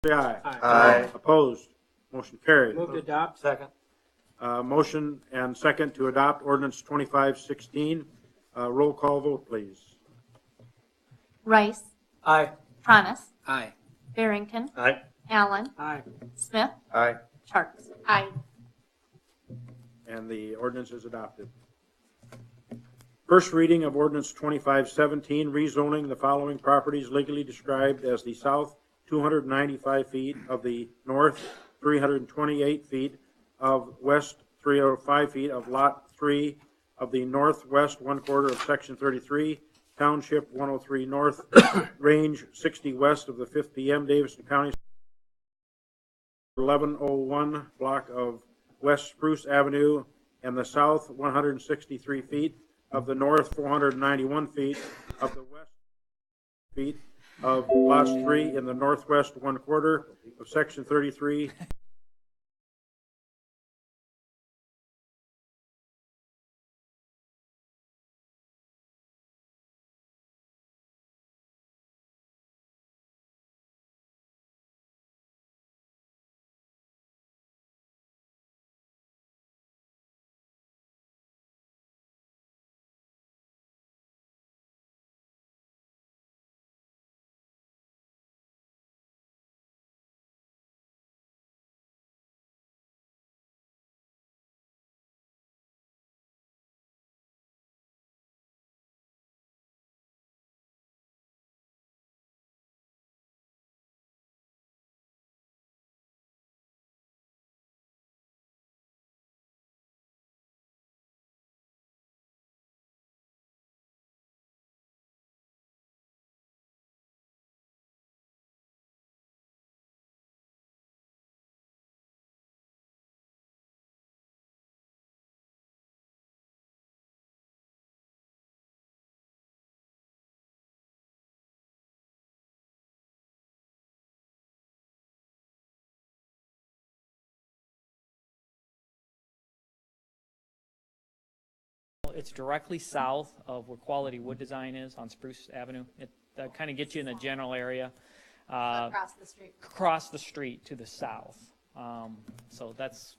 say aye. Aye. Opposed? Motion carried. Move to adopt. Second. Motion and second to adopt ordinance 2516. Roll call vote, please. Rice, Aye. Cronus, Aye. Barrington, Aye. Allen, Aye. Smith, Aye. Sharps. Aye. And the ordinance is adopted. First reading of ordinance 2517, rezoning the following properties legally described as the south 295 feet of the north 328 feet of west 305 feet of lot 3 of the northwest 1/4 of section 33, township 103 north, range 60 west of the 5th PM, Davidson County, 1101 block of West Spruce Avenue, and the south 163 feet of the north 491 feet of the west feet of lots 3 in the northwest 1/4 of section 33. It's directly south of where Quality Wood Design is on Spruce Avenue. It kind of gets you in the general area. Across the street. Across the street to the south. So that's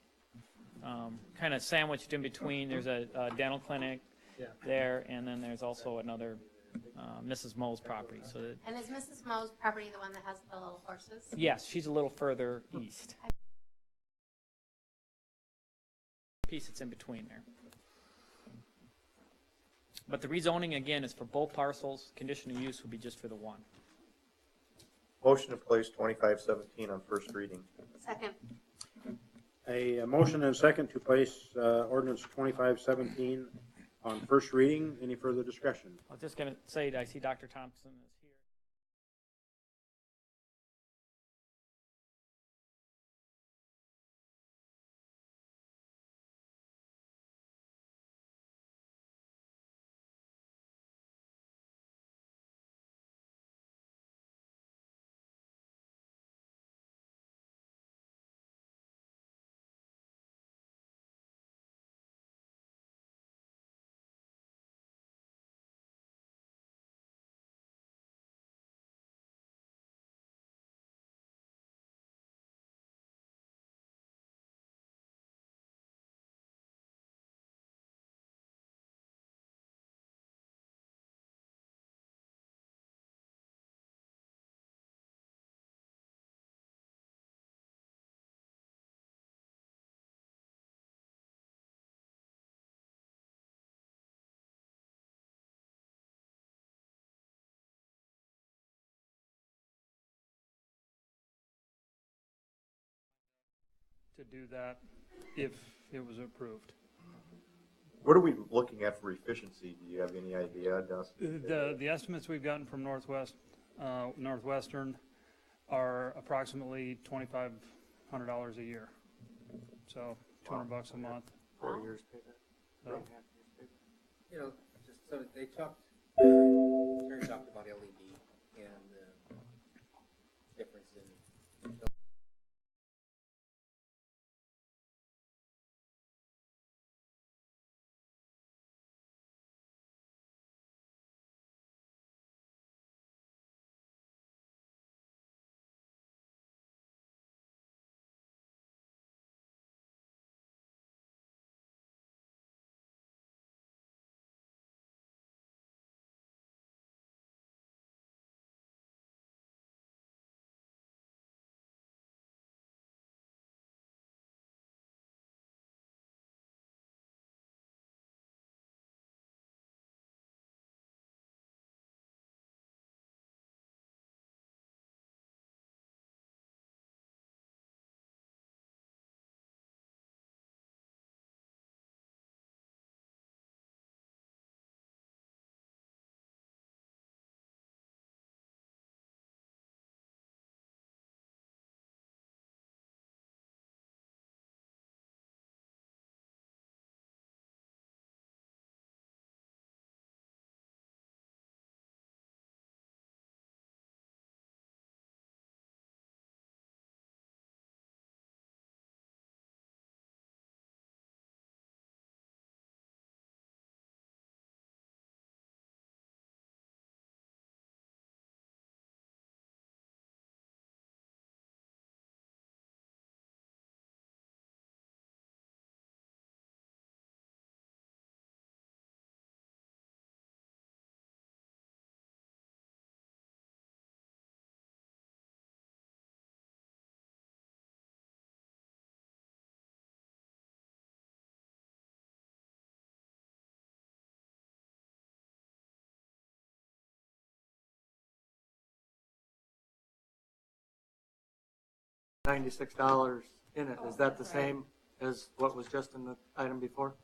kind of sandwiched in between. There's a dental clinic there, and then there's also another Mrs. Mo's property. So that, And is Mrs. Mo's property the one that has the little horses? yes, she's a little further east. Piece that's in between there. But the rezoning, again, is for both parcels. Conditional use would be just for the one. Motion to place 2517 on first reading. Second. A motion and second to place ordinance 2517 on first reading. Any further discussion? I was just going to say, I see Dr. Thompson is here. To do that if it was approved. What are we looking at for efficiency? Do you have any idea, Dustin? The estimates we've gotten from Northwestern are approximately $2,500 a year. So $200 a month. 4 years payback. So, You know, just so they talked, Terry talked about LED and the difference in $96 in it. Is that the same as what was just in the item before?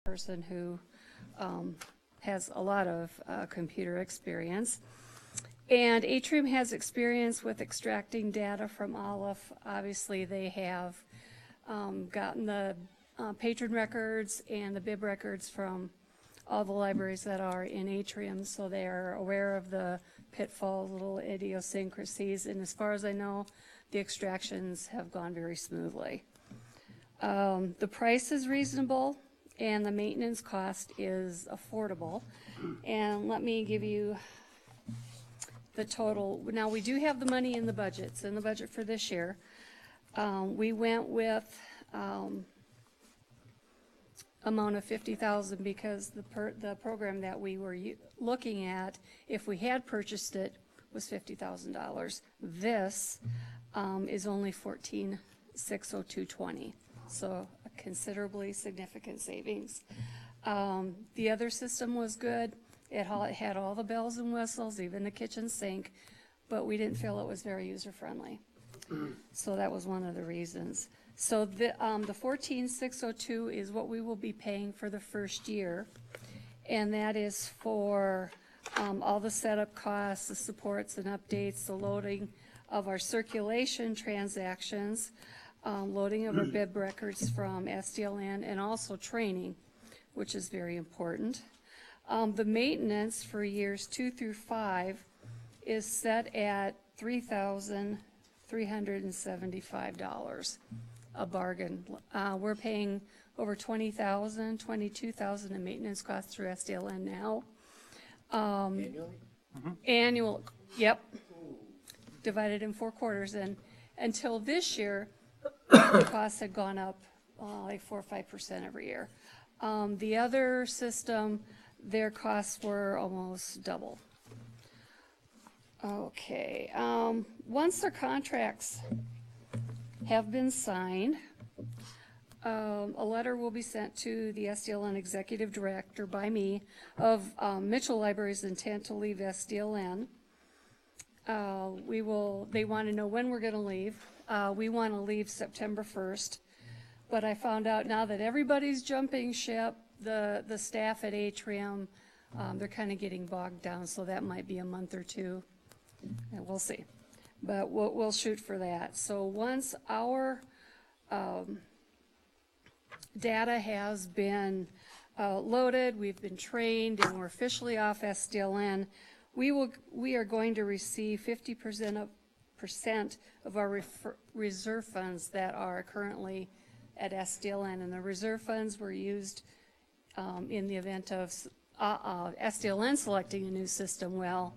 Person who has a lot of computer experience. And Atrium has experience with extracting data from Aleph. Obviously, they have gotten the patron records and the bib records from all the libraries that are in Atrium, so they are aware of the pitfalls, little idiosyncrasies, and as far as I know, the extractions have gone very smoothly. The price is reasonable, and the maintenance cost is affordable. And let me give you the total. Now, we do have the money in the budget. It's in the budget for this year. We went with amount of $50,000 because the program that we were looking at, if we had purchased it, was $50,000. This is only $14,602.20. So a considerably significant savings. The other system was good. It had all the bells and whistles, even the kitchen sink, but we didn't feel it was very user-friendly. So that was one of the reasons. So the $14,602 is what we will be paying for the first year, and that is for all the setup costs, the supports and updates, the loading of our circulation transactions, loading of our bib records from SDLN, and also training, which is very important. The maintenance for years 2 through 5 is set at $3,375, a bargain. We're paying over $20,000, $22,000 in maintenance costs through SDLN now. Annually? Annual, yep, divided in 4 quarters, and until this year, the costs had gone up like 4 or 5% every year. The other system, their costs were almost double. Okay, once their contracts have been signed, a letter will be sent to the SDLN Executive Director by me of Mitchell Library's intent to leave SDLN. They want to know when we're going to leave. We want to leave September 1st, but I found out now that everybody's jumping ship. The staff at Atrium, they're kind of getting bogged down, so that might be a month or two. And we'll see. but we'll shoot for that. So once our data has been loaded, we've been trained, and we're officially off SDLN, we are going to receive 50% of our reserve funds that are currently at SDLN, and the reserve funds were used in the event of SDLN selecting a new system. Well,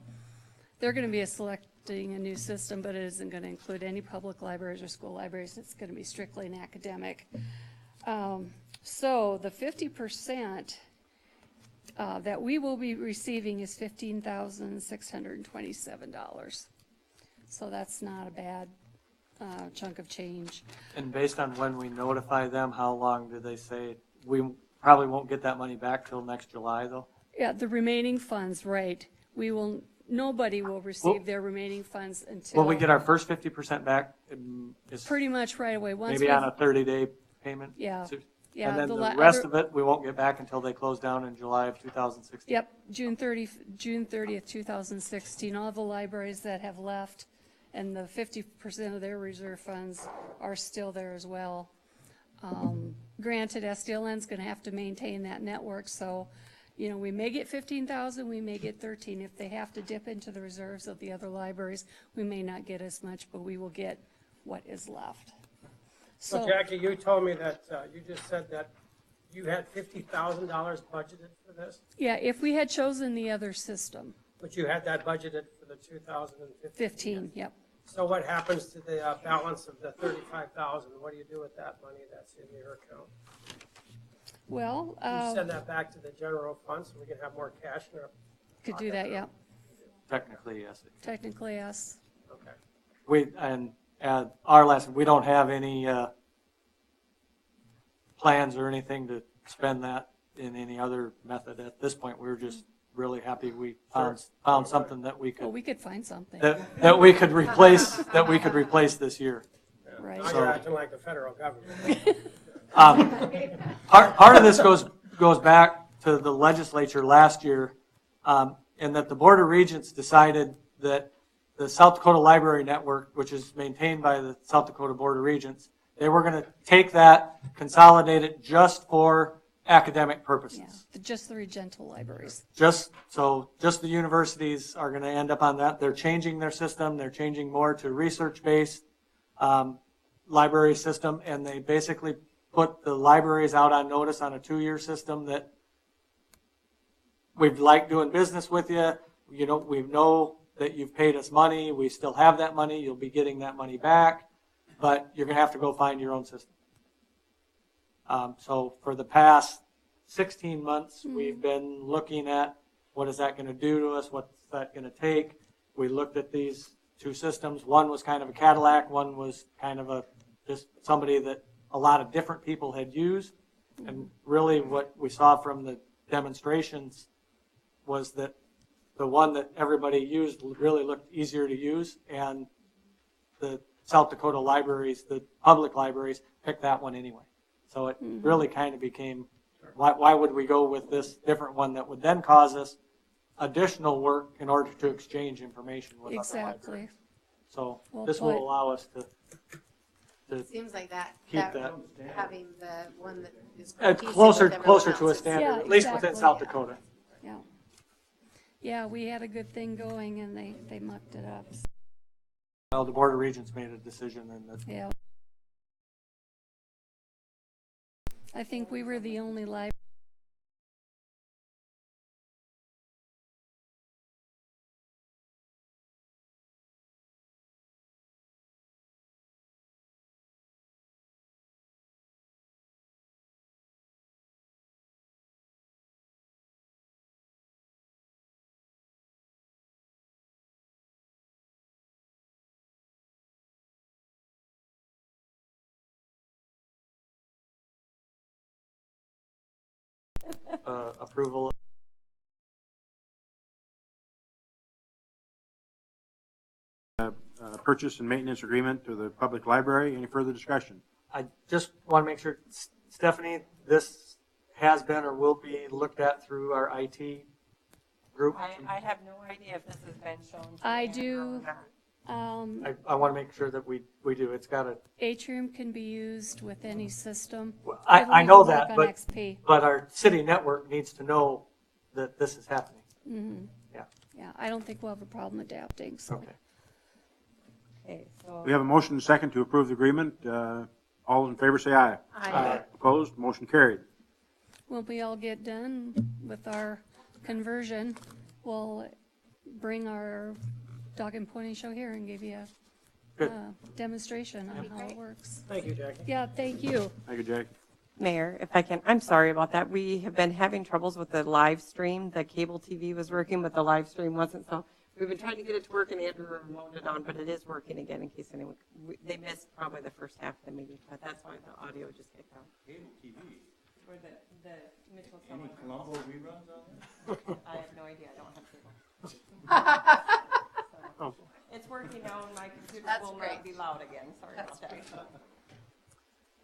they're going to be selecting a new system, but it isn't going to include any public libraries or school libraries. It's going to be strictly an academic. So the 50% that we will be receiving is $15,627. So that's not a bad chunk of change. And based on when we notify them, how long do they say? We probably won't get that money back till next July, though? Yeah, the remaining funds, right. Nobody will receive their remaining funds until. Will we get our first 50% back? Is pretty much right away. Once maybe on a 30-day payment? Yeah. So- Yeah, And then the the la- rest other- of it, we won't get back until they close down in July of 2016? Yep, June 30th, 2016. All the libraries that have left and the 50% of their reserve funds are still there as well. Granted, SDLN's going to have to maintain that network, so, we may get 15,000, we may get 13. If they have to dip into the reserves of the other libraries, we may not get as much, but we will get what is left. So Jackie, you told me that, you just said that you had $50,000 budgeted for this, Yeah, if we had chosen the other system, but you had that budgeted for the 2015. 15, yep. So what happens to the balance of the $35,000? What do you do with that money that's in your account? Well, You send that back to the general fund so we can have more cash in our, could do that, yep. Technically, yes. Technically, yes. okay. Our lesson, we don't have any plans or anything to spend that in any other method at this point. We're just really happy we found something that we Well, could we could find something, that we could replace this year. right? Now you're acting like the federal government. Part of this goes back to the legislature last year, and that the Board of Regents decided that the South Dakota Library Network, which is maintained by the South Dakota Board of Regents, they were going to take that, consolidate it just for academic purposes. Yeah, just the Regental libraries. Just the universities are going to end up on that. They're changing their system. They're changing more to research-based library system, and they basically put the libraries out on notice on a 2-year system that we'd like doing business with you. We know that you've paid us money. We still have that money. You'll be getting that money back, but you're going to have to go find your own system. So for the past 16 months, we've been looking at what is that going to do to us? What's that going to take? We looked at these 2 systems. One was kind of a Cadillac. One was kind of just somebody that a lot of different people had used. And really what we saw from the demonstrations was that the one that everybody used really looked easier to use, and the South Dakota libraries, the public libraries, picked that one anyway. So it really kind of became, why would we go with this different one that would then cause us additional work in order to exchange information with other Exactly. libraries? So Well this will put. allow us to Seems like that, keep that having the one that is. closer cohesive with to a everyone else. standard, Yeah, at least within exactly. South Dakota. Yeah. Yeah, we had a good thing going and they mucked it up. Well, the Board of Regents made a decision, and that Yeah. I think we were the only library. approval. Purchase and maintenance agreement to the public library. Any further discussion? I just want to make sure, Stephanie, this has been or will be looked at through our IT group. I have no idea if this has been shown to I them do. or not. I want to make sure that we do. It's got to, Atrium can be used with any system. I It'll know even that, work on but, XP. but our city network needs to know that this is happening. Yeah, I don't think we'll have a problem adapting, so. Okay. Okay, so We have a motion and a second to approve the agreement. All in favor, say aye. I, Opposed, motion carried. When we all get done with our conversion, we'll bring our dog and pony show here and give you a Good. demonstration on how it works. Thank you, Jackie. Yeah, thank you. Thank you, Jackie. Mayor, if I can, I'm sorry about that. We have been having troubles with the live stream. The cable TV was working, but the live stream wasn't. So we've been trying to get it to work, and Andrew remoted it on, but it is working again in case anyone, they missed probably the first half of the meeting, but that's why the audio just kicked out. Cable TV. For the Mitchell Any Summer. Columbo reruns on there? I have no idea. I don't have cable. Oh. It's working now, and my computer That's will great. not be loud again. Sorry about that.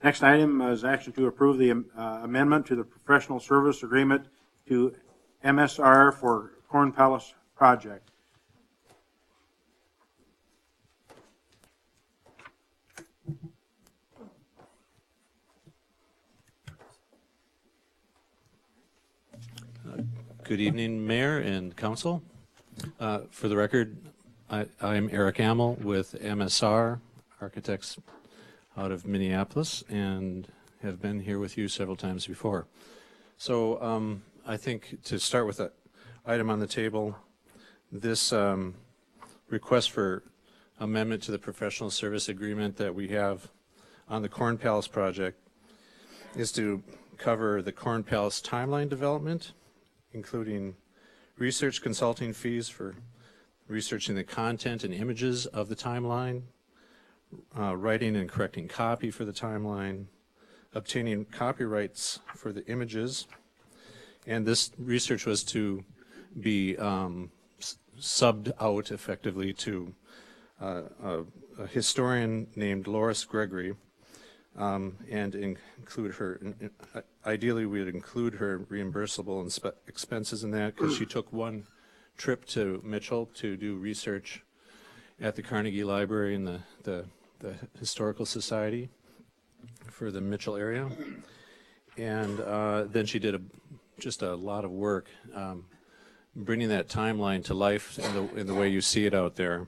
Next item is action to approve the amendment to the professional service agreement to MSR for Corn Palace project. Good evening, Mayor and Council. For the record, I'm Eric Amel with MSR Architects out of Minneapolis and have been here with you several times before. So I think to start with the item on the table, this request for amendment to the professional service agreement that we have on the Corn Palace project is to cover the Corn Palace timeline development, including research consulting fees for researching the content and images of the timeline, writing and correcting copy for the timeline, obtaining copyrights for the images, and this research was to be subbed out effectively to a historian named Loris Gregory, and include her, ideally we would include her reimbursable expenses in that because she took one trip to Mitchell to do research at the Carnegie Library and the Historical Society for the Mitchell area. And then she did just a lot of work bringing that timeline to life in the way you see it out there,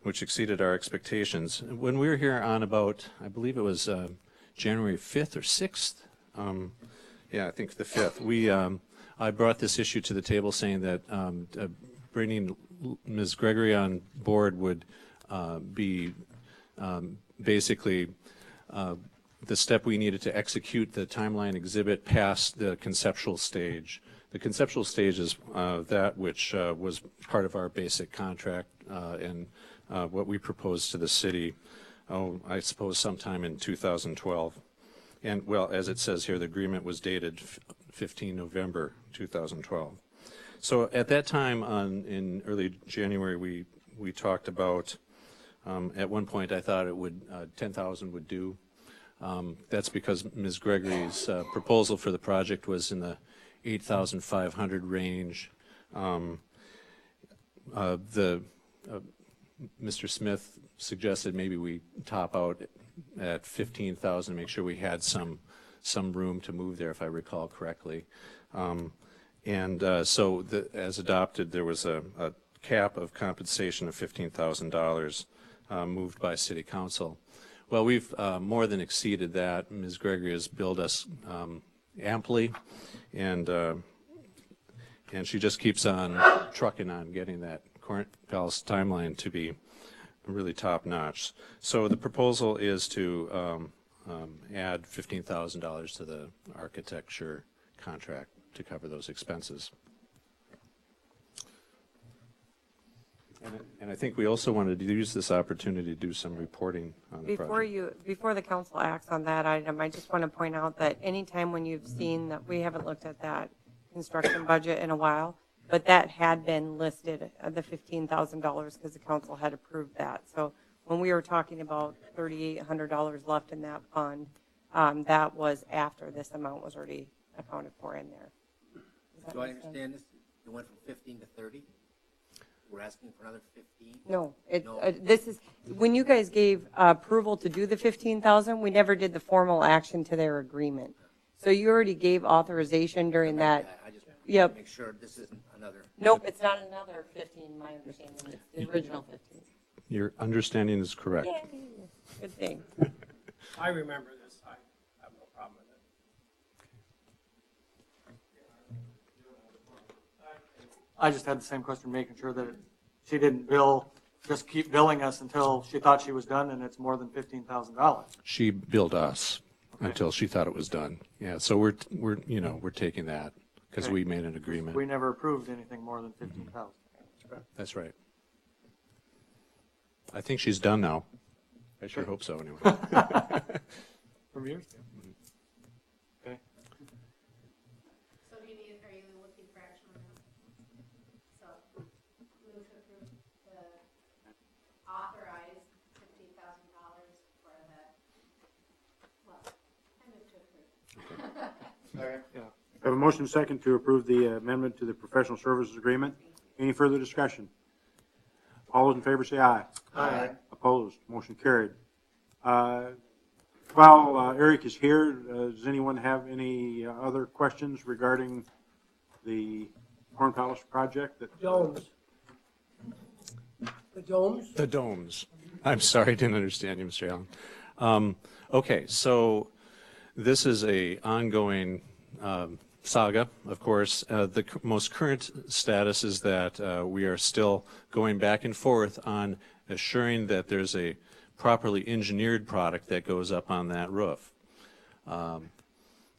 which exceeded our expectations. When we were here on about, I believe it was January 5th or 6th, yeah, I think the 5th, I brought this issue to the table saying that bringing Ms. Gregory on board would be basically the step we needed to execute the timeline exhibit past the conceptual stage. The conceptual stage is that which was part of our basic contract and what we proposed to the city, I suppose sometime in 2012. And well, as it says here, the agreement was dated 15 November 2012. So at that time in early January, we talked about, at one point I thought it would, 10,000 would do. That's because Ms. Gregory's proposal for the project was in the 8,500 range. Mr. Smith suggested maybe we top out at 15,000, make sure we had some room to move there, if I recall correctly. So as adopted, there was a cap of compensation of $15,000 moved by City Council. Well, we've more than exceeded that. Ms. Gregory has billed us amply, and she just keeps on trucking on getting that Corn Palace timeline to be really top notch. So the proposal is to add $15,000 to the architecture contract to cover those expenses. And I think we also wanted to use this opportunity to do some reporting on the project. Before the council acts on that item, I just want to point out that anytime when you've seen that, we haven't looked at that construction budget in a while, but that had been listed, the $15,000, because the council had approved that. So when we were talking about $3,800 left in that fund, that was after this amount was already accounted for in there. Do I understand this? It went from 15 to 30? we're asking for another 15? No, No. this is, when you guys gave approval to do the 15,000, we never did the formal action to their agreement. So you already gave authorization during that. I just want Yep. to make sure this isn't another. Nope, it's not another 15, my understanding. It's the original 15. Your understanding is correct. Yay, good thing. I remember this. I have no problem with it. I just had the same question, making sure that she didn't just keep billing us until she thought she was done and it's more than $15,000. She billed us until she thought it was done. Yeah, so we're taking that because Okay. we made an agreement. We never approved anything more than 15,000. That's right. I think she's done now. I sure hope so, anyway. From your standpoint. Okay. So are you looking for action on that? So, move to approve the authorized $15,000 for the, well, I move to approve. I have a motion second to approve the amendment to the professional services agreement. Any further discussion? All those in favor say aye. Aye. Opposed, motion carried. While Eric is here, does anyone have any other questions regarding the Corn Palace project? Domes. The domes? The domes. I'm sorry, I didn't understand you, Mr. Allen. Okay, so this is a ongoing saga, of course. The most current status is that we are still going back and forth on assuring that there's a properly engineered product that goes up on that roof.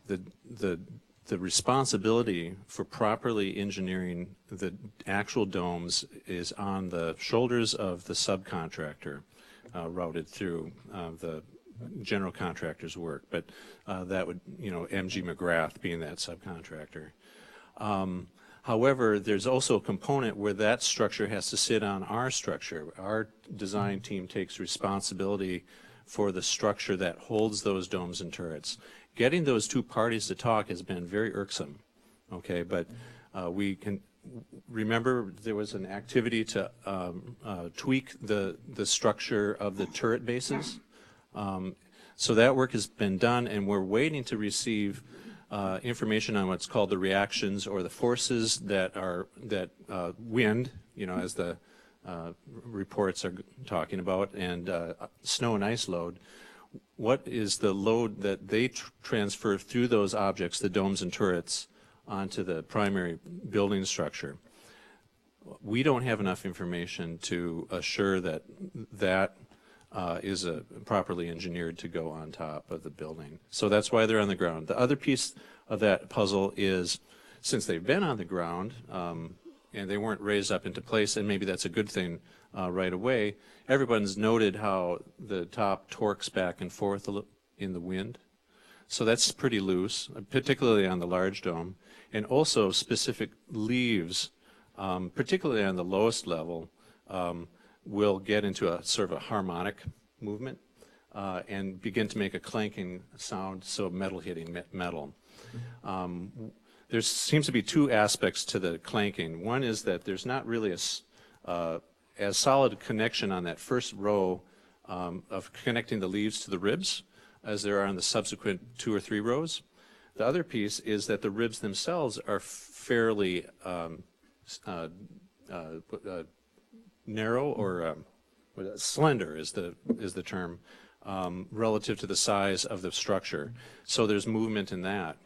The responsibility for properly engineering the actual domes is on the shoulders of the subcontractor routed through the general contractor's work, but that would, MG McGrath being that subcontractor. However, there's also a component where that structure has to sit on our structure. Our design team takes responsibility for the structure that holds those domes and turrets. Getting those two parties to talk has been very irksome, okay, but we can remember there was an activity to tweak the structure of the turret bases. So that work has been done, and we're waiting to receive information on what's called the reactions or the forces that wind, as the reports are talking about, and snow and ice load. What is the load that they transfer through those objects, the domes and turrets, onto the primary building structure? We don't have enough information to assure that is properly engineered to go on top of the building. So that's why they're on the ground. The other piece of that puzzle is, since they've been on the ground and they weren't raised up into place, and maybe that's a good thing right away, everyone's noted how the top torques back and forth in the wind. So that's pretty loose, particularly on the large dome. And also specific leaves, particularly on the lowest level, will get into a sort of a harmonic movement and begin to make a clanking sound, so metal hitting metal. There seems to be two aspects to the clanking. One is that there's not really as solid a connection on that first row of connecting the leaves to the ribs as there are on the subsequent 2 or 3 rows. The other piece is that the ribs themselves are fairly narrow or slender is the term relative to the size of the structure. So there's movement in that.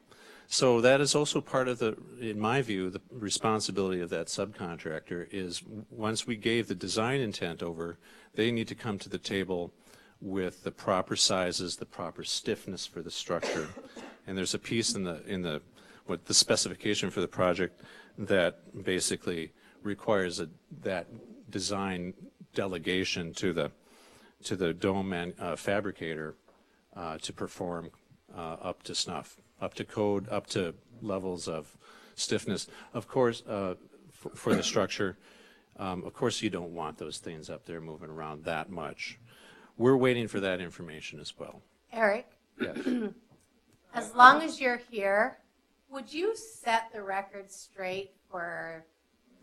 So that is also part of in my view, the responsibility of that subcontractor is once we gave the design intent over, they need to come to the table with the proper sizes, the proper stiffness for the structure. And there's a piece in the specification for the project that basically requires that design delegation to the dome fabricator to perform up to snuff, up to code, up to levels of stiffness. Of course, for the structure, of course you don't want those things up there moving around that much. We're waiting for that information as well. Eric, Yes. as long as you're here, would you set the record straight for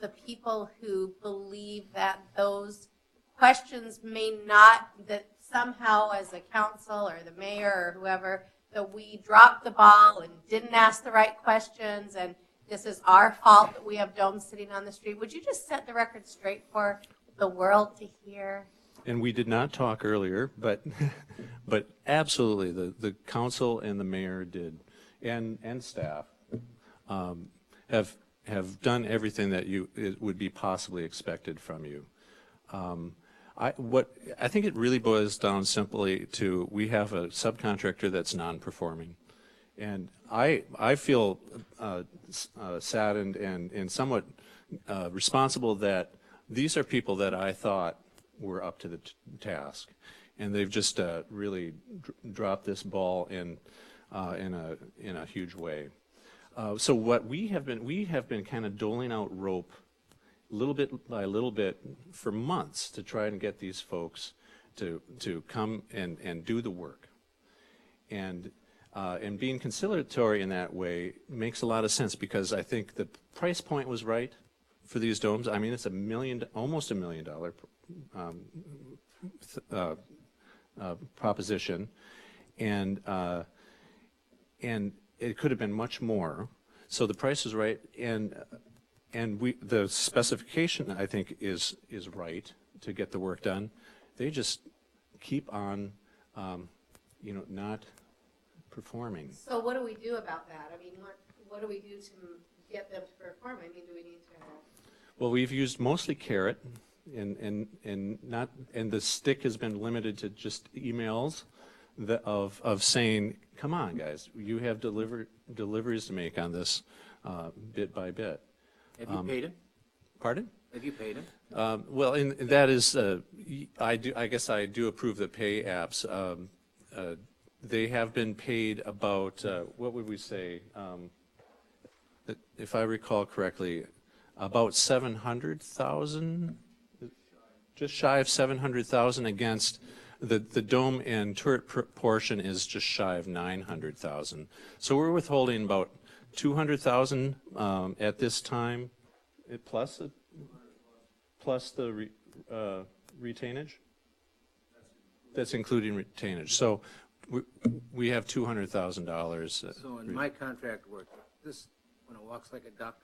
the people who believe that those questions may not, that somehow as a council or the mayor or whoever, that we dropped the ball and didn't ask the right questions and this is our fault that we have domes sitting on the street. Would you just set the record straight for the world to hear? And we did not talk earlier, but, but absolutely, the council and the mayor did, and staff, have done everything that it would be possibly expected from you. I think it really boils down simply to, we have a subcontractor that's non-performing. And I feel saddened and somewhat responsible that these are people that I thought were up to the task, and they've just really dropped this ball in a huge way. So what we have been kind of doling out rope, little bit by little bit, for months to try and get these folks to come and do the work, and being conciliatory in that way makes a lot of sense, because I think the price point was right for these domes. I mean, it's almost $1 million proposition, and it could have been much more. So the price is right, and the specification, I think, is right to get the work done. They just keep on, not performing. So what do we do about that? I mean, what do we do to get them to perform? I mean, do we need to? Well, we've used mostly carrot, and the stick has been limited to just emails of saying, come on, guys, you have deliveries to make on this bit by bit. Have you paid him? Pardon? Have you paid him? Well, and that is, I guess I do approve the pay apps. They have been paid about, what would we say, if I recall correctly, about 700,000, just shy of 700,000 against the dome and turret portion is just shy of 900,000. So we're withholding about 200,000 at this time, plus the retainage. That's including retainage. So we have $200,000. So in my contract work, this, when it walks like a duck,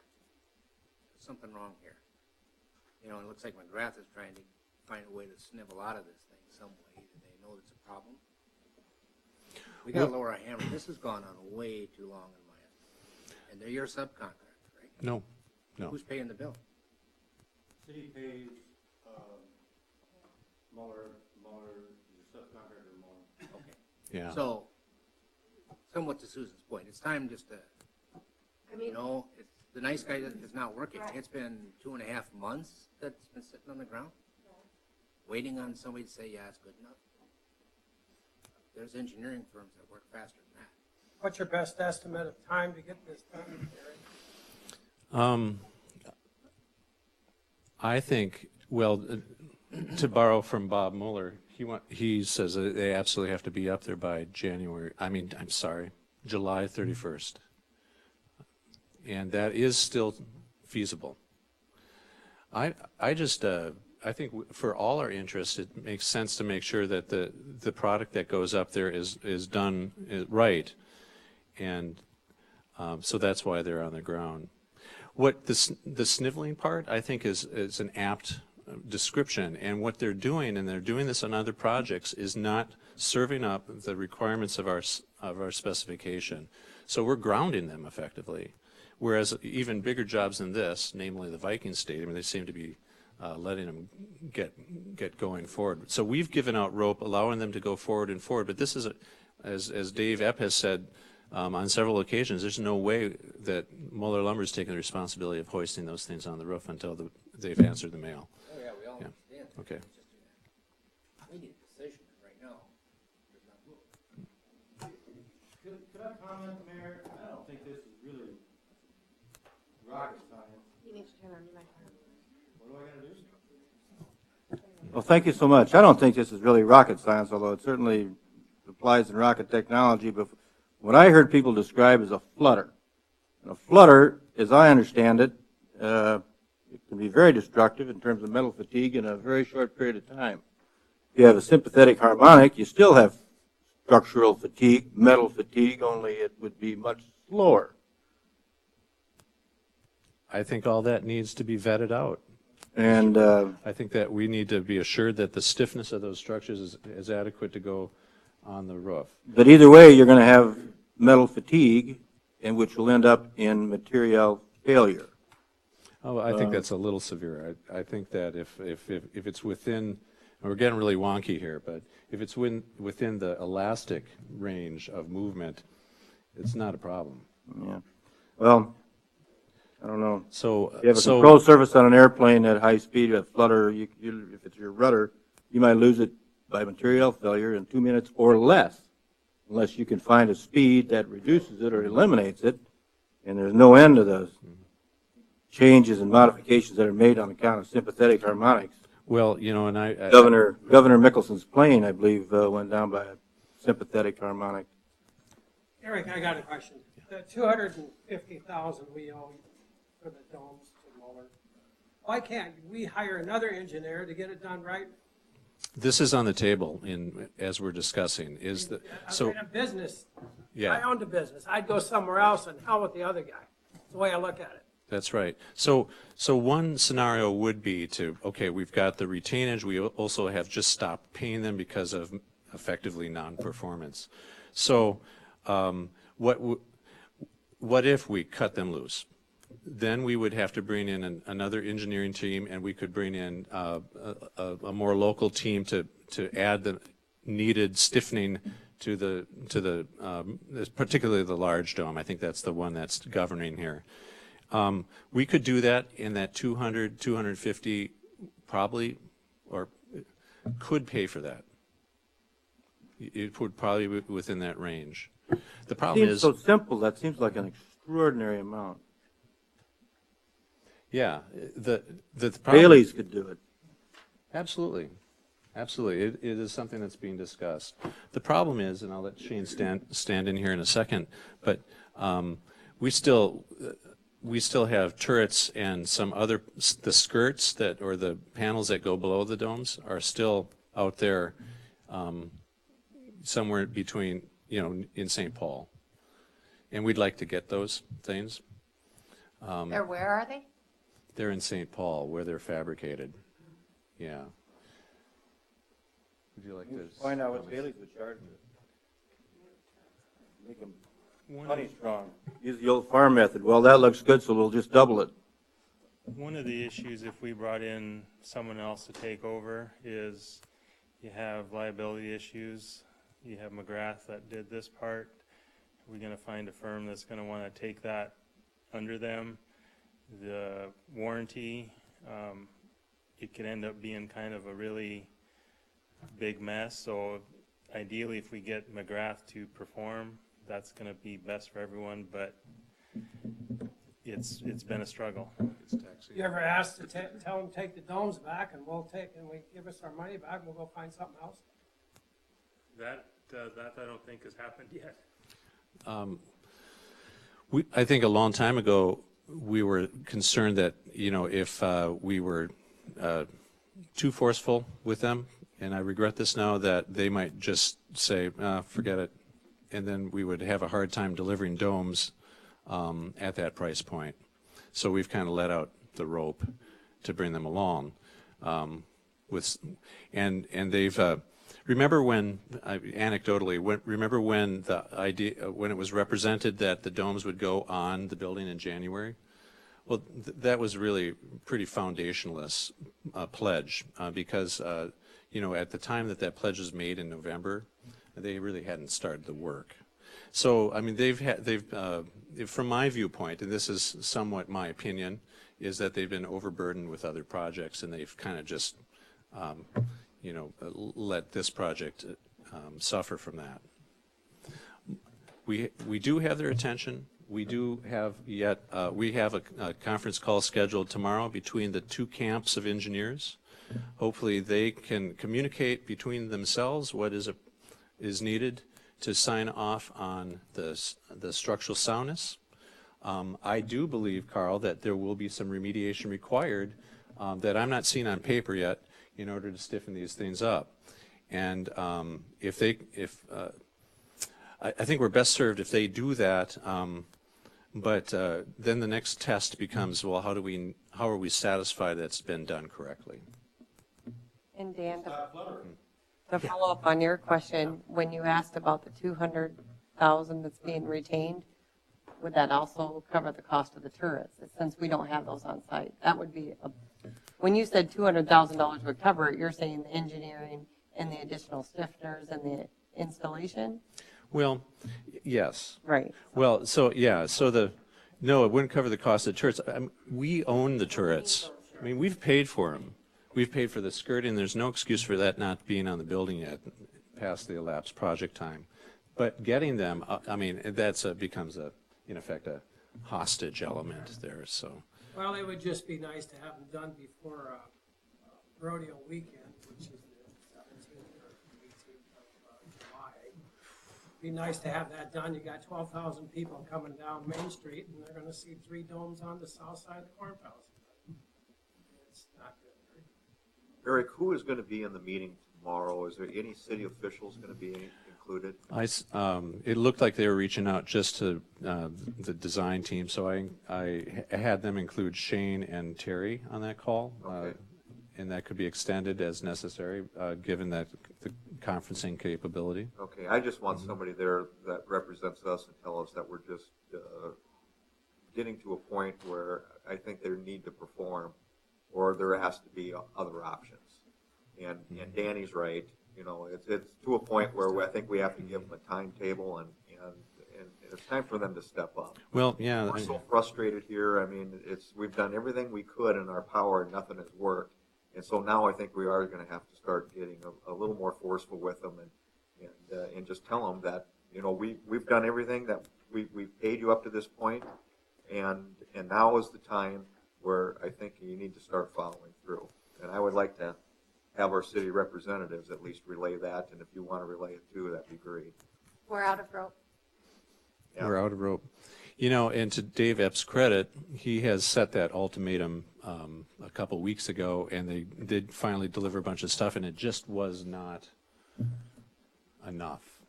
there's something wrong here. It looks like McGrath is trying to find a way to snivel out of this thing some way. Do they know it's a problem? We got to lower our hammer. This has gone on way too long in my opinion. And they're your subcontractor, right? No. Who's paying the bill? City pays, Mueller, the subcontractor Mueller. Okay. Yeah. So, somewhat to Susan's point, it's time just to, the nice guy is not working. It's been 2.5 months that's been sitting on the ground, waiting on somebody to say, yeah, it's good enough. There's engineering firms that work faster than that. What's your best estimate of time to get this done, Gary? I think, well, to borrow from Bob Mueller, he says that they absolutely have to be up there by July 31st. And that is still feasible. I think for all our interests, it makes sense to make sure that the product that goes up there is done right. And so that's why they're on the ground. What the sniveling part, I think, is an apt description. And what they're doing, and they're doing this on other projects, is not serving up the requirements of our specification. So we're grounding them effectively. Whereas even bigger jobs than this, namely the Viking Stadium, they seem to be letting them get going forward. So we've given out rope, allowing them to go forward and forward. But this is, as Dave Epp has said on several occasions, there's no way that Mueller Lumber is taking the responsibility of hoisting those things on the roof until they've answered the mail. Oh, yeah, we all understand. Okay. It's just, we need a decision right now. Could I comment, Mayor? I don't think this is really rocket science. You need to turn on your microphone. What do I gotta do? Well, thank you so much. I don't think this is really rocket science, although it certainly applies in rocket technology. But what I heard people describe as a flutter. And a flutter, as I understand it, It can be very destructive in terms of metal fatigue in a very short period of time. If you have a sympathetic harmonic, you still have structural fatigue, metal fatigue, only it would be much slower. I think all that needs to be vetted out. And I think that we need to be assured that the stiffness of those structures is adequate to go on the roof. but either way, you're going to have metal fatigue, and which will end up in material failure. Oh, I think that's a little severe. I think that if it's within, and we're getting really wonky here, but if it's within the elastic range of movement, it's not a problem. Yeah. Well, I don't know. So, If you have a control surface on an airplane at high speed, a flutter, if it's your rudder, you might lose it by material failure in 2 minutes or less, unless you can find a speed that reduces it or eliminates it, and there's no end to those changes and modifications that are made on account of sympathetic harmonics. well, you know, and Governor Mickelson's plane, I believe, went down by a sympathetic harmonic. Eric, I got a question. The $250,000 we owe for the domes to Mueller, why can't we hire another engineer to get it done right? this is on the table as we're discussing, is that, so, I'm in a business. yeah. I owned a business. I'd go somewhere else and hell with the other guy. That's the way I look at it. That's right. So one scenario would be okay, we've got the retainage, we also have just stopped paying them because of effectively non-performance. So what if we cut them loose? Then we would have to bring in another engineering team, and we could bring in a more local team to add the needed stiffening to the particularly the large dome. I think that's the one that's governing here. We could do that in that 200, 250 probably, or could pay for that. It would probably be within that range. The problem Seems so simple, that seems like an extraordinary amount. yeah, the problem, Bailey's could do it. Absolutely. Absolutely. It is something that's being discussed. The problem is, and I'll let Shane stand in here in a second, but we still have turrets and some other, the skirts that, or the panels that go below the domes are still out there somewhere between, in St. Paul. And we'd like to get those things. Or where are they? They're in St. Paul where they're fabricated. Yeah. Would you like to Find out what Bailey's would charge. Make them money strong. Use the old farm method. Well, that looks good, so we'll just double it. One of the issues if we brought in someone else to take over is you have liability issues. You have McGrath that did this part. Are we going to find a firm that's going to want to take that under them? The warranty, it could end up being kind of a really big mess. So ideally, if we get McGrath to perform, that's going to be best for everyone, but it's been a struggle. You ever asked to tell them take the domes back and we give us our money back and we'll go find something else? That I don't think has happened yet. I think a long time ago, we were concerned that, if we were too forceful with them, and I regret this now, that they might just say, forget it, and then we would have a hard time delivering domes at that price point. So we've kind of let out the rope to bring them along. And they've remember when anecdotally remember when the idea when it was represented that the domes would go on the building in January? Well, that was really pretty foundationless pledge because at the time that pledge was made in November, they really hadn't started the work. So I mean they've from my viewpoint, and this is somewhat my opinion, is that they've been overburdened with other projects and they've kind of just let this project suffer from that. We do have their attention. We do have we have a conference call scheduled tomorrow between the two camps of engineers. Hopefully they can communicate between themselves what is needed to sign off on the structural soundness. I do believe, Carl, that there will be some remediation required that I'm not seeing on paper yet in order to stiffen these things up. And I think we're best served if they do that. But then the next test becomes, well, how are we satisfied that it's been done correctly? And Dan, to follow up on your question, when you asked about the 200,000 that's being retained, would that also cover the cost of the turrets? Since we don't have those on site, that would be when you said $200,000 would cover it, you're saying the engineering and the additional stiffeners and the installation? Well, yes. Right. Well, so yeah, no, it wouldn't cover the cost of the turrets. We own the turrets. I mean, we've paid for them. We've paid for the skirting. There's no excuse for that not being on the building yet, past the elapsed project time. But getting them, I mean, that's becomes in effect, a hostage element there. So. Well, it would just be nice to have them done before rodeo weekend, which is the 17th or 18th of July. Be nice to have that done. You got 12,000 people coming down Main Street, and they're going to see 3 domes on the south side of the Corn Palace. It's not good. Eric, who is going to be in the meeting tomorrow? Is there any city officials going to be included? It looked like they were reaching out just to the design team, so I had them include Shane and Terry on that call. Okay. And that could be extended as necessary, given that the conferencing capability. Okay, I just want somebody there that represents us and tell us that we're just getting to a point where I think they need to perform, or there has to be other options. And Danny's right. You know, it's to a point where I think we have to give them a timetable, and it's time for them to step up. Well, yeah. We're so frustrated here. I mean, we've done everything we could in our power, and nothing has worked. And so now I think we are going to have to start getting a little more forceful with them, and just tell them that, you know, we've done everything that we've paid you up to this point, and now is the time where I think you need to start following through. And I would like to have our city representatives at least relay that, and if you want to relay it too, that'd be great. We're out of rope. Yeah. We're out of rope. You know, and to Dave Epps' credit, he has set that ultimatum a couple weeks ago, and they did finally deliver a bunch of stuff, and it just was not enough.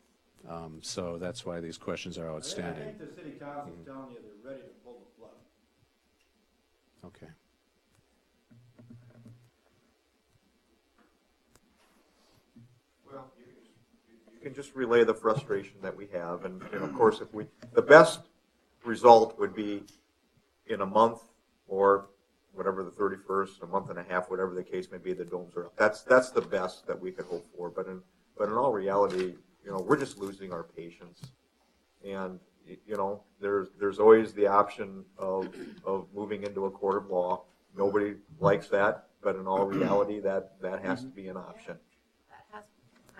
So that's why these questions are outstanding. I think the city council is telling you they're ready to pull the plug. Okay. Well, you can just relay the frustration that we have, and of course, the best result would be in a month or whatever, the 31st, a month and a half, whatever the case may be, the domes are up. That's the best that we could hope for. But in all reality, you know, we're just losing our patience, and you know, there's always the option of moving into a court of law. Nobody likes that, but in all reality, that has to be an option.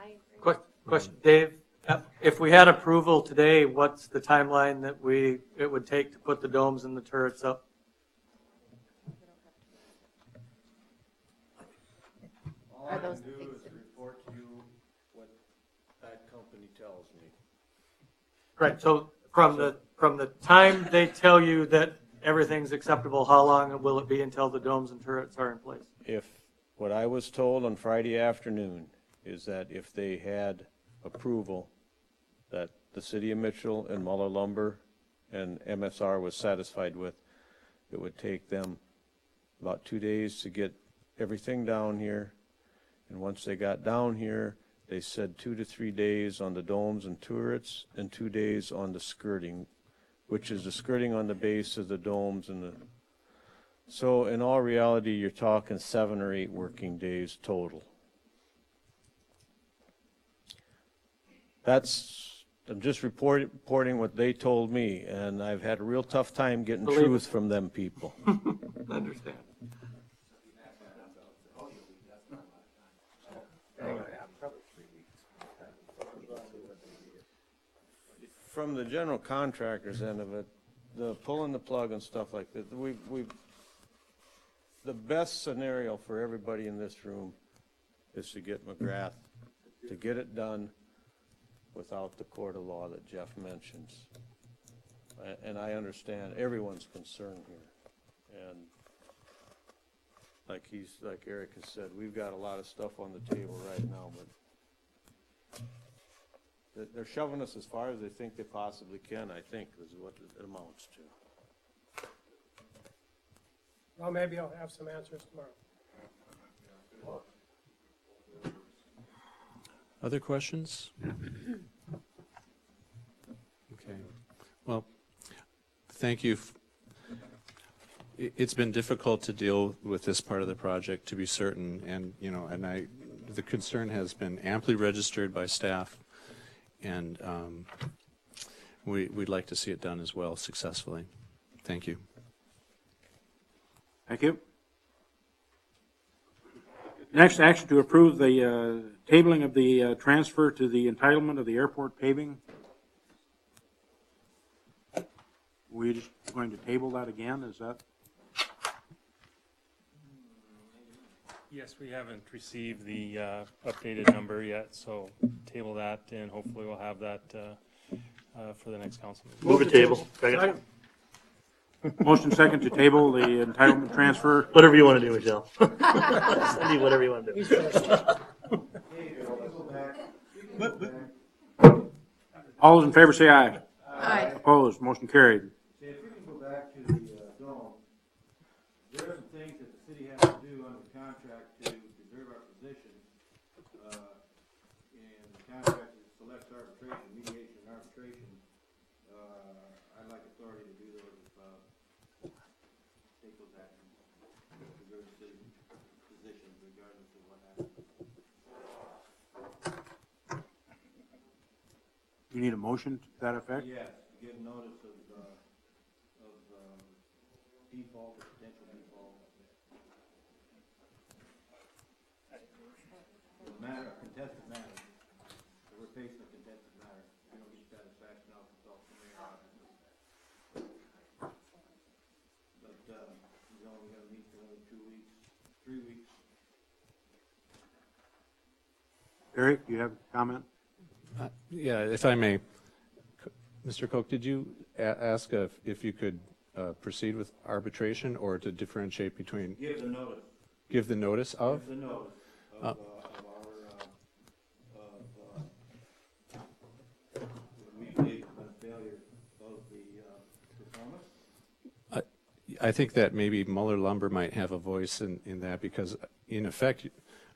I agree. Question, Dave, if we had approval today, what's the timeline that it would take to put the domes and the turrets up? All I can do is report to you what that company tells me. Right, so from the time they tell you that everything's acceptable, how long will it be until the domes and turrets are in place? If what I was told on Friday afternoon is that if they had approval that the city of Mitchell and Muller Lumber and MSR was satisfied with, it would take them about 2 days to get everything down here. And once they got down here, they said 2 to 3 days on the domes and turrets and 2 days on the skirting, which is the skirting on the base of the domes and so in all reality, you're talking 7 or 8 working days total. I'm just reporting what they told me, and I've had a real tough time getting truth from them people. I understand. From the general contractor's end of it, the pulling the plug and stuff like that, the best scenario for everybody in this room is to get McGrath to get it done without the court of law that Jeff mentions. and I understand everyone's concern here. And like Eric has said, we've got a lot of stuff on the table right now, but they're shoving us as far as they think they possibly can, I think, is what it amounts to. Well, maybe I'll have some answers tomorrow. Other questions? Okay. Well, thank you. It's been difficult to deal with this part of the project, to be certain, and the concern has been amply registered by staff, and we'd like to see it done as well successfully. Thank you. Thank you. Next, action to approve the tabling of the transfer to the entitlement of the airport paving. We're just going to table that again, is that? Yes, we haven't received the updated number yet, so table that, and hopefully we'll have that for the next council meeting. Move to table. Second. Motion second to table the entitlement transfer. Whatever you want to do, Michelle. Cindy, whatever you want to do. All those in favor say aye. Aye. Opposed, motion carried. If we can go back to the dome, there are some things that the city has to do under the contract to preserve our position. And the contract selects arbitration, mediation and arbitration. I'd like authority to do those, take those actions, preserve the city position regardless of what happens. You need a motion to that effect? Yes, give notice of default or potential default. The matter, contested matter. So we're facing a contested matter. We don't get satisfaction out of the mayor on it. But, we're only gonna meet for another 2 weeks, 3 weeks. Eric, you have a comment? Yeah, if I may. Mr. Koch, did you ask if you could proceed with arbitration or to differentiate between? Give the notice. Give the notice of? Give the notice of we believe has been a failure of the performance. I think that maybe Muller Lumber might have a voice in that, because in effect,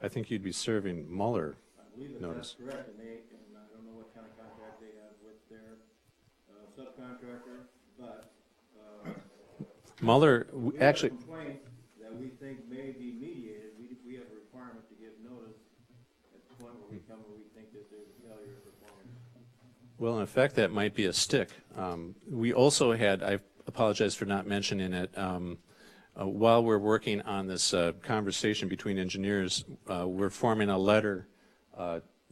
I think you'd be serving Muller I believe that notice. that's correct, and I don't know what kind of contract they have with their subcontractor, but Muller, we actually, have a complaint that we think may be mediated. We have a requirement to give notice at the point where we think that there's a failure of performance. well, in effect, that might be a stick. We also had, I apologize for not mentioning it, while we're working on this conversation between engineers, we're forming a letter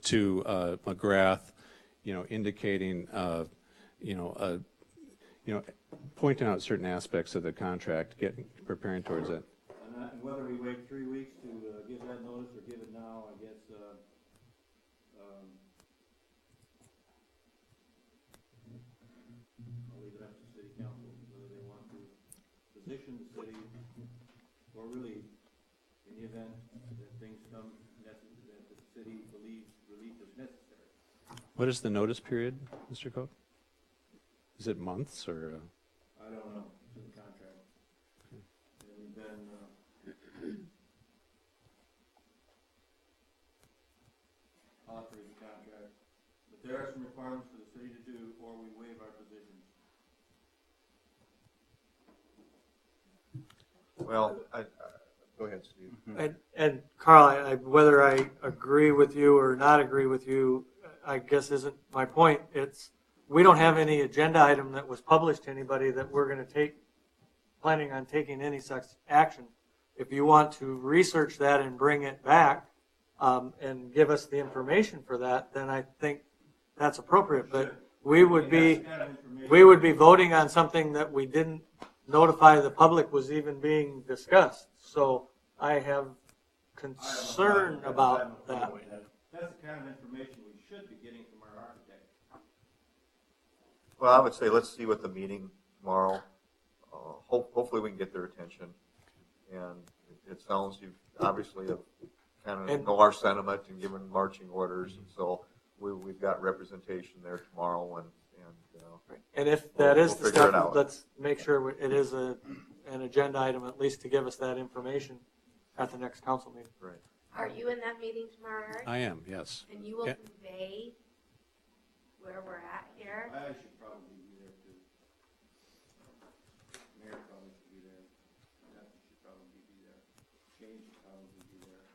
to McGrath, indicating, pointing out certain aspects of the contract, preparing towards it. And whether we wait 3 weeks to give that notice or give it now, I guess, I'll leave it up to city council, whether they want to position the city, or really, in the event that things come, that the city believes relief is necessary. What is the notice period, Mr. Koch? Is it months or? I don't know, it's in the contract. And we've been, offering the contract, but there are some requirements for the city to do, or we waive our positions. Well, go ahead, Steve. And Carl, whether I agree with you or not agree with you, I guess isn't my point. We don't have any agenda item that was published to anybody that we're going to planning on taking any such action. If you want to research that and bring it back and give us the information for that, then I think that's appropriate. But we would be voting on something that we didn't notify the public was even being discussed. So I have concern about that. That's the kind of information we should be getting from our architect. Well, I would say let's see what the meeting tomorrow. Hopefully we can get their attention. And it sounds you obviously have kind of know our sentiment and given marching orders, and so we've got representation there tomorrow. And if that is the we'll figure it stuff, out. let's make sure it is an agenda item, at least to give us that information at the next council meeting. Right. Are you in that meeting tomorrow, Eric? I am, yes. And you will Yeah. convey where we're at here? I should probably be there too. Mayor probably should be there. Matthew should probably be there. Shane should probably be there.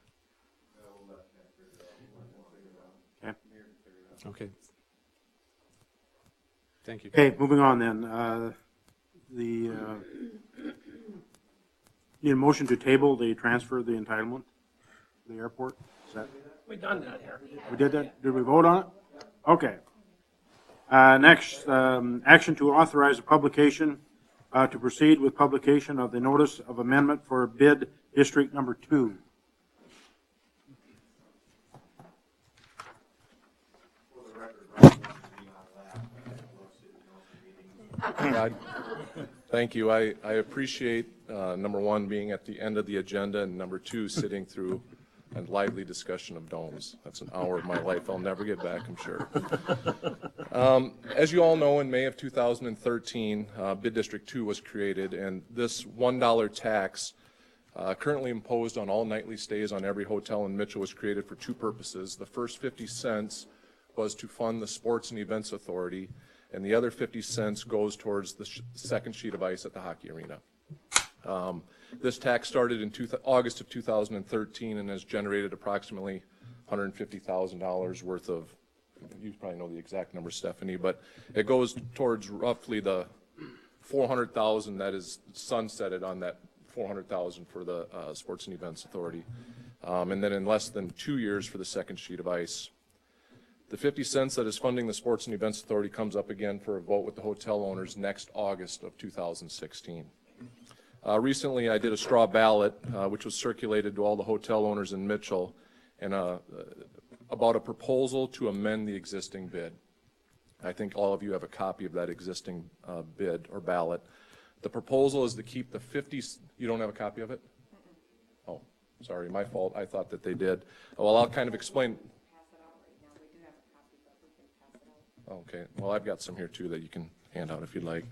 We'll let that figure it out. We'll figure it out. Okay. Mayor can figure it out. Okay. Thank you. Okay, moving on then. Need a motion to table the transfer of the entitlement to the airport? Is that, We done that here. we did that? Did we vote on it? Okay. Next, action to authorize a publication, to proceed with publication of the notice of amendment for bid district number 2. Thank you. I appreciate, number one, being at the end of the agenda, and number two, sitting through a lively discussion of domes. That's an hour of my life I'll never get back, I'm sure. As you all know, in May of 2013, Bid District 2 was created, and this $1 tax currently imposed on all nightly stays on every hotel in Mitchell was created for two purposes. The first 50 cents was to fund the Sports and Events Authority, and the other 50 cents goes towards the second sheet of ice at the hockey arena. This tax started in August of 2013 and has generated approximately $150,000 worth of, you probably know the exact number, Stephanie, but it goes towards roughly the $400,000 that is sunsetted on that $400,000 for the Sports and Events Authority. And then in less than 2 years for the second sheet of ice. The 50 cents that is funding the Sports and Events Authority comes up again for a vote with the hotel owners next August of 2016. Recently, I did a straw ballot, which was circulated to all the hotel owners in Mitchell, and about a proposal to amend the existing bid. I think all of you have a copy of that existing bid or ballot. The proposal is to keep the 50, you don't have a copy of it? Oh, sorry, my fault. I thought that they did. Well, I'll kind of explain. Okay, well, I've got some here too that you can hand out if you'd like.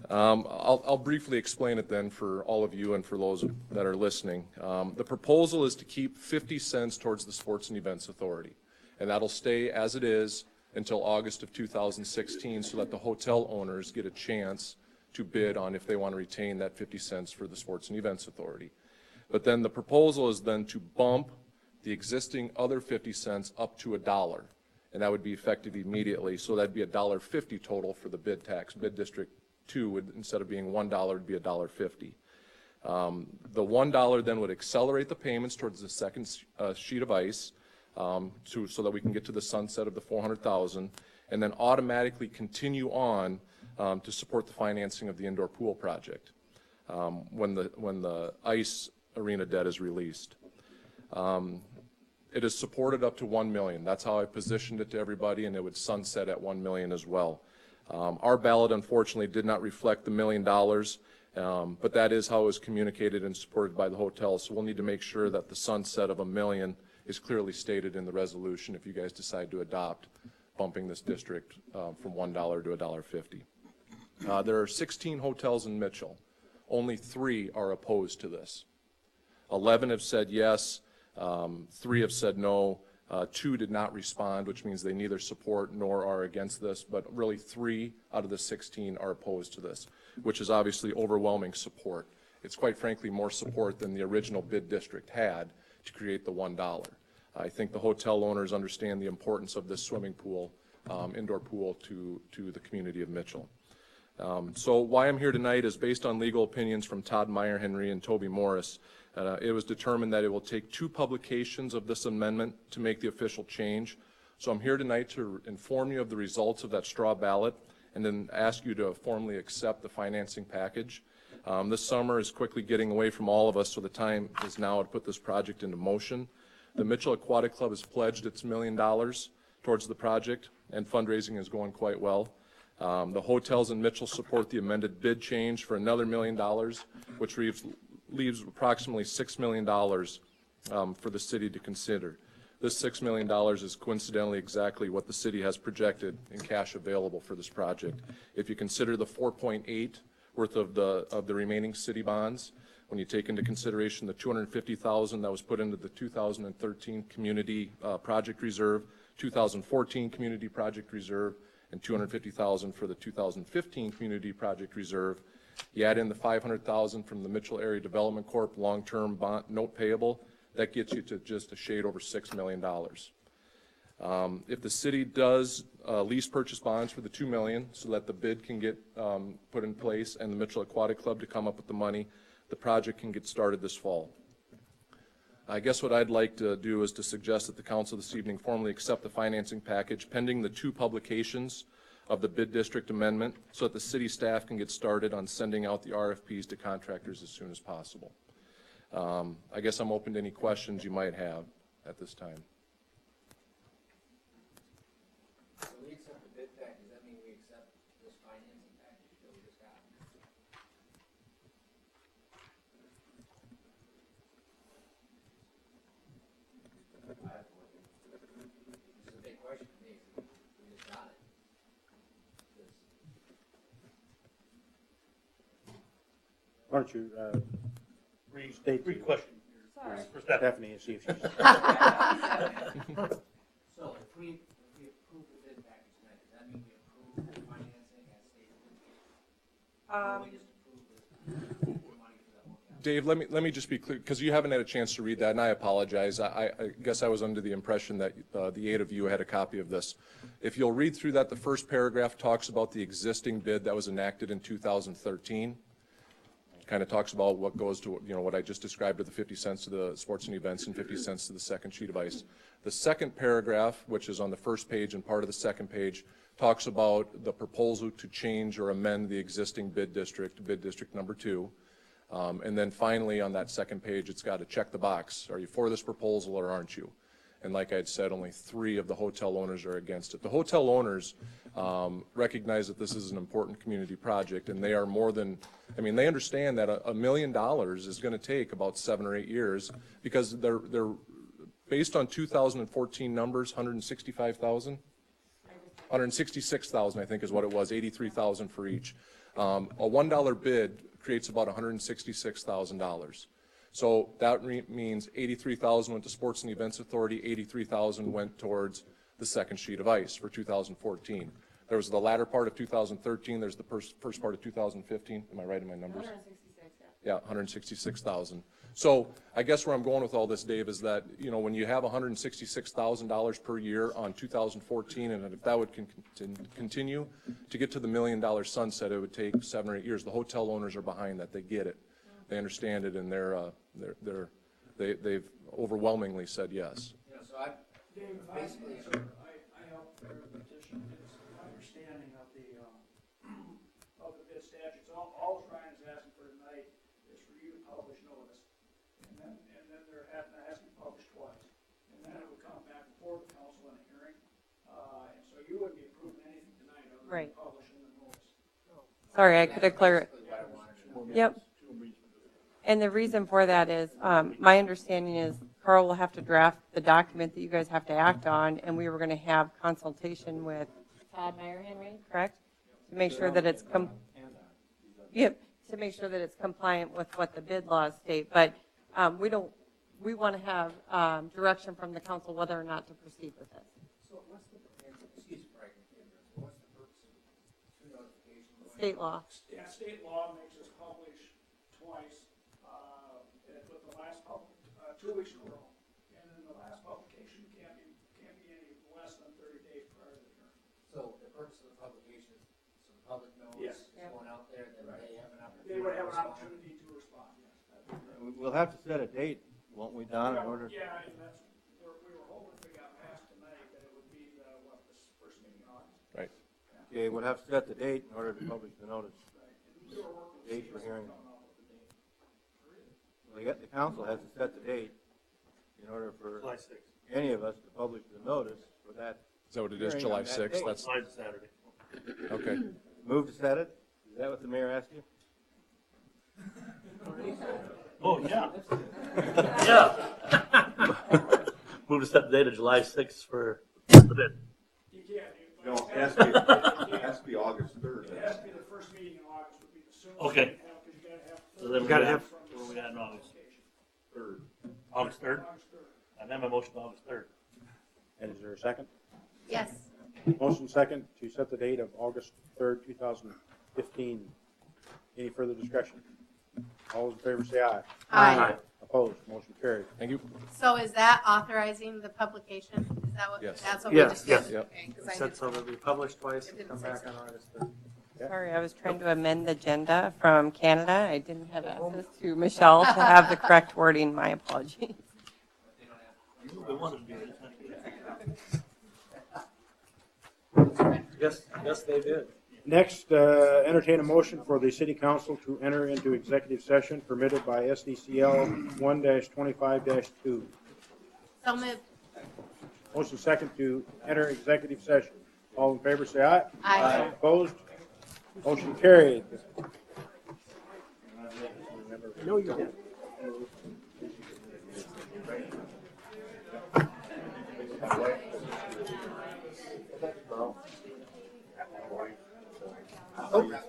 I'll briefly explain it then for all of you and for those that are listening. The proposal is to keep 50 cents towards the Sports and Events Authority, and that'll stay as it is until August of 2016 so that the hotel owners get a chance to bid on if they want to retain that 50 cents for the Sports and Events Authority. But then the proposal is then to bump the existing other 50 cents up to $1, and that would be effective immediately. So that'd be $1.50 total for the bid tax. Bid District 2 would, instead of being $1, it'd be $1.50. The $1 then would accelerate the payments towards the second sheet of ice, so that we can get to the sunset of the $400,000, and then automatically continue on to support the financing of the indoor pool project when the ice arena debt is released. It is supported up to $1 million. That's how I positioned it to everybody, and it would sunset at $1 million as well. Our ballot, unfortunately, did not reflect the $1 million, but that is how it was communicated and supported by the hotel. So we'll need to make sure that the sunset of $1 million is clearly stated in the resolution if you guys decide to adopt bumping this district from $1 to $1.50. There are 16 hotels in Mitchell. Only 3 are opposed to this. 11 have said yes. 3 have said no. 2 did not respond, which means they neither support nor are against this, but really 3 out of the 16 are opposed to this, which is obviously overwhelming support. It's quite frankly more support than the original bid district had to create the $1. I think the hotel owners understand the importance of this swimming pool, indoor pool to the community of Mitchell. So why I'm here tonight is based on legal opinions from Todd Meyer-Henry and Toby Morris. It was determined that it will take 2 publications of this amendment to make the official change. So I'm here tonight to inform you of the results of that straw ballot and then ask you to formally accept the financing package. This summer is quickly getting away from all of us, so the time is now to put this project into motion. The Mitchell Aquatic Club has pledged its $1 million towards the project. and fundraising is going quite well. The hotels in Mitchell support the amended bid change for another $1 million, which leaves approximately $6 million for the city to consider. This $6 million is coincidentally exactly what the city has projected in cash available for this project. If you consider the 4.8 worth of the remaining city bonds, when you take into consideration the $250,000 that was put into the 2013 community project reserve, 2014 community project reserve, and $250,000 for the 2015 community project reserve. You add in the $500,000 from the Mitchell Area Development Corp. long-term bond note payable, that gets you to just a shade over $6 million. If the city does lease purchase bonds for the $2 million so that the bid can get put in place and the Mitchell Aquatic Club to come up with the money, the project can get started this fall. I guess what I'd like to do is to suggest that the council this evening formally accept the financing package pending the 2 publications of the bid district amendment so that the city staff can get started on sending out the RFPs to contractors as soon as possible. I guess I'm open to any questions you might have at this time. So we accept the bid package, does that mean we accept this financing package that we just got? This is a big question to me. We just got it. Why don't you restate the question for Stephanie and see if she's. So if we approve the bid package tonight, does that mean we approve the financing as stated? Or we just approve the money for the hotel? Dave, let me just be clear, because you haven't had a chance to read that, and I apologize. I guess I was under the impression that the 8 of you had a copy of this. If you'll read through that, the first paragraph talks about the existing bid that was enacted in 2013. Kind of talks about what goes to, what I just described to the 50 cents to the sports and events and 50 cents to the second sheet of ice. The second paragraph, which is on the first page and part of the second page, talks about the proposal to change or amend the existing bid district number 2. And then finally on that second page, it's got to check the box. Are you for this proposal or aren't you? And like I had said, only 3 of the hotel owners are against it. The hotel owners recognize that this is an important community project, and they are more than, they understand that $1 million is going to take about 7 or 8 years because they're based on 2014 numbers, 166,000, I think is what it was, 83,000 for each. A $1 bid creates about $166,000. So that means 83,000 went to Sports and Events Authority, 83,000 went towards the second sheet of ice for 2014. There was the latter part of 2013, there's the first part of 2015. Am I right in my numbers? 166, yeah. Yeah, 166,000. So I guess where I'm going with all this, Dave, is that, when you have $166,000 per year on 2014, and if that would continue to get to the $1 million sunset, it would take 7 or 8 years. The hotel owners are behind that. They get it. They understand it, and they've overwhelmingly said yes. So I basically. I helped prepare the petition. It's my understanding of the bid statutes. All Ryan is asking for tonight is for you to publish notice, and then there has to be published twice, and then it would come back before the council in a hearing, and so you wouldn't be approving anything tonight other than publishing the notice. Sorry, I could have clarified. Yep. And the reason for that is, my understanding is Carl will have to draft the document that you guys have to act on, and we were going to have consultation with Todd Meyer Henry, correct? To make sure that it's to make sure that it's compliant with what the bid laws state. But we want to have direction from the council whether or not to proceed with this. So what's the purpose of 2 notifications? State law. Yeah, state law makes us publish twice, with the last 2 weeks in a row. And then the last publication can't be any less than 30 days prior to the hearing. So the purpose of the publication is so the public knows Yes. it's going out there, then they have an opportunity. They would have an to respond. opportunity to respond, yes. We'll have to set a date, won't we, Don, in order? Yeah, and we were hoping if we got passed tonight that it would be this first meeting in August. Right. Okay, we'll have to set the date in order to publish the notice. Date for hearing. The council has to set the date in order for July 6th. any of us to publish the notice for that Is that what it is, Hearing July on that 6th? date. That's, July Saturday. okay. Move to set it? Is that what the mayor asked you? Oh, yeah. Yeah. Move to set the date of July 6th for the bid. You can't. No, it has to be August 3rd. It has to be the first meeting in August would be the soonest. Okay. you have, 'cause you gotta have. So then we Gotta got, have- what do we got in August? 3rd. August 3rd? August 3rd. I amend my motion to August 3rd. And is there a second? Yes. Motion second to set the date of August 3rd, 2015. Any further discussion? All those in favor say aye. Aye. Opposed, motion carried. Thank you. So is that authorizing the publication? Is that what, Yes. that's what we Yes, just yes. did? Yep. Okay, 'cause I Set did- so it'll be published twice It and didn't come say back so. on August 3rd. Sorry, I was trying to amend the agenda from Canada. I didn't have access to Michelle to have the correct wording. My apologies. We wanted to do it. Yes, they did. Next, entertain a motion for the city council to enter into executive session permitted by SDCL 1-25-2. So moved. Motion second to enter executive session. All in favor, say aye. Aye. Opposed? Motion carried. No, you didn't.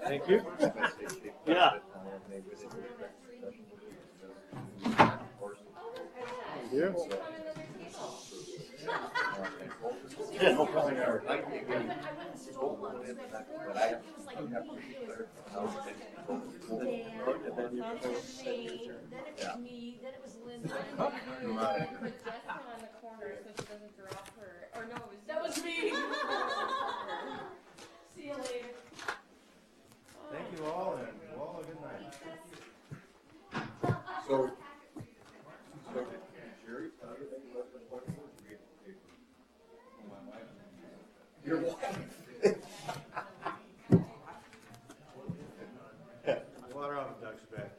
Thank you. Yeah. Thank you. Yeah, no problem. Thank you all, and all a good night. So, did Jerry tell you that you left the question? Your wife. Water off the duck's back.